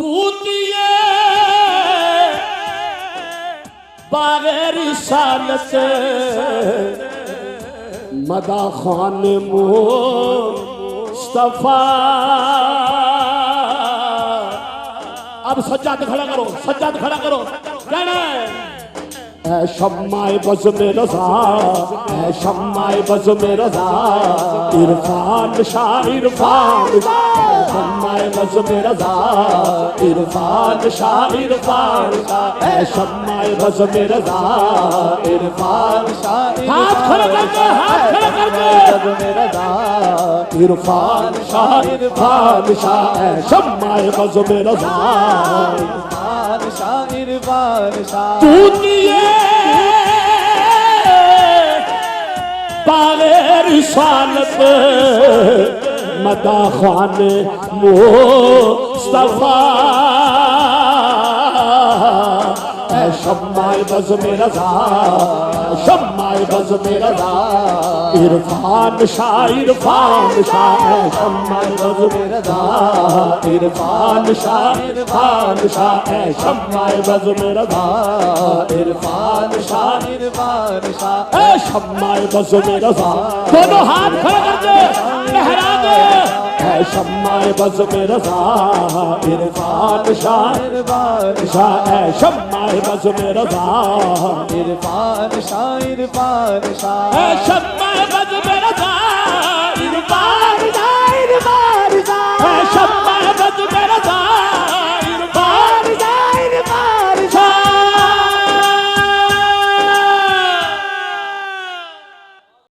तूतिए बागैर रिसालत मदा खान मुस्तफा। अब सज्जाद खड़ा करो, सज्जाद खड़ा करो। कहना है ऐ शम्माए बज़ में रज़ा, ऐ शम्माए बज़ में रज़ा, इरफान शाह इरफान, शम्माए बज़ में रज़ा, इरफान शाह इरफान, ऐ शम्माए बज़ में रज़ा, इरफान शाह। हाथ खड़ा करके, हाथ खड़ा करके, इरफान शाह इरफान शाह, ऐ शम्माए बज़ में रज़ा, तूतिए बागैर रिसालत मदा खान मुस्तफा। ऐ शम्माए बज़ में रज़ा, शम्माए बज़ में रज़ा, इरफान शाह इरफान शाह, ऐ शम्माए बज़ में रज़ा, इरफान शाह इरफान शाह, ऐ शम्माए बज़ में रज़ा, इरफान शाह इरफान शाह, ऐ शम्माए बज़ में रज़ा। दोनों हाथ खड़े करके लहरा दे, ऐ शम्माए बज़ में रज़ा, इरफान शाह इरफान शाह, ऐ शम्माए बज़ में रज़ा, इरफान शाह इरफान शाह, ऐ शम्माए बज़